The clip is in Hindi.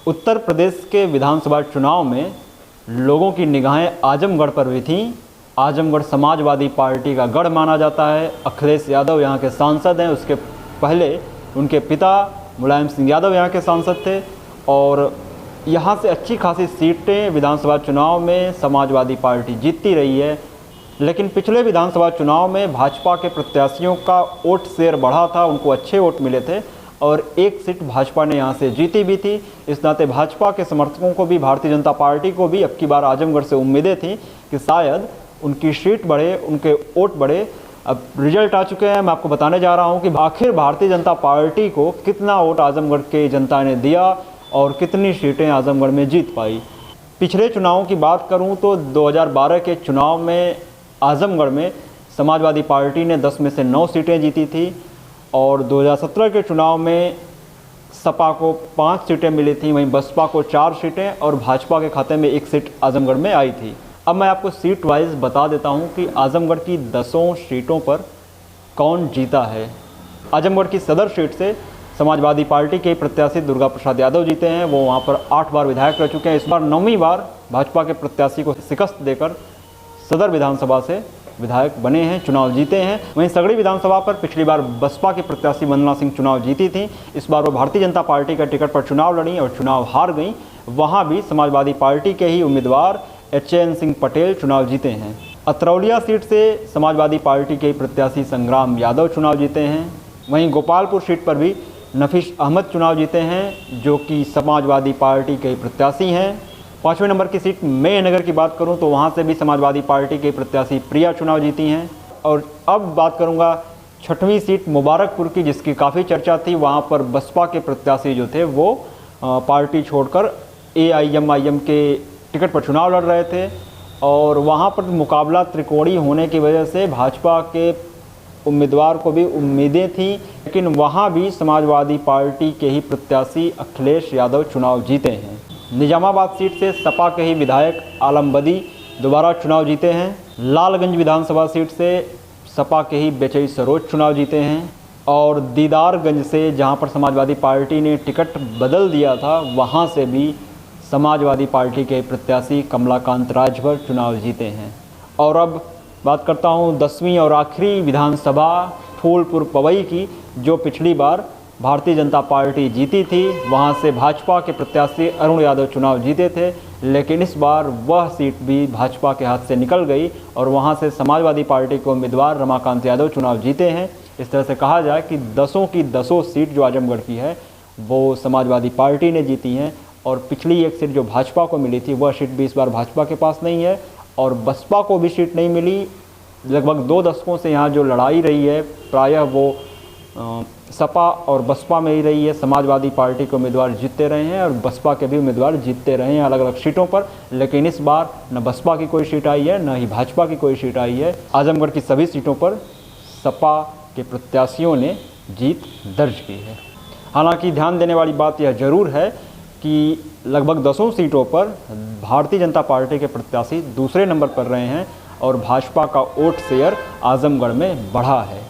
उत्तर प्रदेश के विधानसभा चुनाव में लोगों की निगाहें आजमगढ़ पर भी थीं। आजमगढ़ समाजवादी पार्टी का गढ़ माना जाता है। अखिलेश यादव यहाँ के सांसद हैं। उसके पहले उनके पिता मुलायम सिंह यादव यहाँ के सांसद थे और यहाँ से अच्छी खासी सीटें विधानसभा चुनाव में समाजवादी पार्टी जीतती रही है। लेकिन पिछले विधानसभा चुनाव में भाजपा के प्रत्याशियों का वोट शेयर बढ़ा था, उनको अच्छे वोट मिले थे और एक सीट भाजपा ने यहाँ से जीती भी थी। इस नाते भाजपा के समर्थकों को भी, भारतीय जनता पार्टी को भी अब की बार आजमगढ़ से उम्मीदें थी कि शायद उनकी सीट बढ़े, उनके वोट बढ़े। अब रिजल्ट आ चुके हैं। मैं आपको बताने जा रहा हूँ कि आखिर भारतीय जनता पार्टी को कितना वोट आजमगढ़ के जनता ने दिया और कितनी सीटें आजमगढ़ में जीत पाई। पिछले चुनावों की बात करूँ तो 2012 के चुनाव में आजमगढ़ में समाजवादी पार्टी ने 10 में से 9 सीटें जीती थी और 2017 के चुनाव में सपा को 5 सीटें मिली थी, वहीं बसपा को 4 सीटें और भाजपा के खाते में 1 सीट आजमगढ़ में आई थी। अब मैं आपको सीट वाइज बता देता हूं कि आजमगढ़ की 10 सीटों पर कौन जीता है। आजमगढ़ की सदर सीट से समाजवादी पार्टी के प्रत्याशी दुर्गा प्रसाद यादव जीते हैं। वो वहां पर 8 बार विधायक रह चुके हैं। इस बार 9वीं बार भाजपा के प्रत्याशी को शिकस्त देकर सदर विधानसभा से विधायक बने हैं, चुनाव जीते हैं। वहीं सगड़ी विधानसभा पर पिछली बार बसपा के प्रत्याशी वंदना सिंह चुनाव जीती थी। इस बार वो भारतीय जनता पार्टी का टिकट पर चुनाव लड़ी और चुनाव हार गई। वहां भी समाजवादी पार्टी के ही उम्मीदवार HN सिंह पटेल चुनाव जीते हैं। अतरौलिया सीट से समाजवादी पार्टी के प्रत्याशी संग्राम यादव चुनाव जीते हैं। वहीं गोपालपुर सीट पर भी नफीस अहमद चुनाव जीते हैं, जो कि समाजवादी पार्टी के प्रत्याशी हैं। 5वें नंबर की सीट मेयनगर की बात करूं तो वहां से भी समाजवादी पार्टी के प्रत्याशी प्रिया चुनाव जीती हैं। और अब बात करूंगा 6वीं सीट मुबारकपुर की, जिसकी काफ़ी चर्चा थी। वहां पर बसपा के प्रत्याशी जो थे वो पार्टी छोड़कर AIMIM के टिकट पर चुनाव लड़ रहे थे और वहां पर मुकाबला त्रिकोणीय होने की वजह से भाजपा के उम्मीदवार को भी उम्मीदें थी, लेकिन वहां भी समाजवादी पार्टी के ही प्रत्याशी अखिलेश यादव चुनाव जीते हैं। निजामाबाद सीट से सपा के ही विधायक आलम बदी दोबारा चुनाव जीते हैं। लालगंज विधानसभा सीट से सपा के ही बेचई सरोज चुनाव जीते हैं और दीदारगंज से, जहां पर समाजवादी पार्टी ने टिकट बदल दिया था, वहां से भी समाजवादी पार्टी के प्रत्याशी कमलाकांत राजभर चुनाव जीते हैं। और अब बात करता हूं 10वीं और आखिरी विधानसभा फूलपुर पवई की, जो पिछली बार भारतीय जनता पार्टी जीती थी। वहां से भाजपा के प्रत्याशी अरुण यादव चुनाव जीते थे, लेकिन इस बार वह सीट भी भाजपा के हाथ से निकल गई और वहां से समाजवादी पार्टी के उम्मीदवार रमाकांत यादव चुनाव जीते हैं। इस तरह से कहा जाए कि 10 की 10 सीट जो आजमगढ़ की है वो समाजवादी पार्टी ने जीती हैं और पिछली एक सीट जो भाजपा को मिली थी वह सीट भी इस बार भाजपा के पास नहीं है और बसपा को भी सीट नहीं मिली। लगभग 2 दशकों से यहाँ जो लड़ाई रही है प्रायः वो सपा और बसपा में ही रही है। समाजवादी पार्टी के उम्मीदवार जीतते रहे हैं और बसपा के भी उम्मीदवार जीतते रहे हैं अलग अलग सीटों पर, लेकिन इस बार न बसपा की कोई सीट आई है न ही भाजपा की कोई सीट आई है। आजमगढ़ की सभी सीटों पर सपा के प्रत्याशियों ने जीत दर्ज की है। हालांकि ध्यान देने वाली बात यह जरूर है कि लगभग 10 सीटों पर भारतीय जनता पार्टी के प्रत्याशी दूसरे नंबर पर रहे हैं और भाजपा का वोट शेयर आजमगढ़ में बढ़ा है।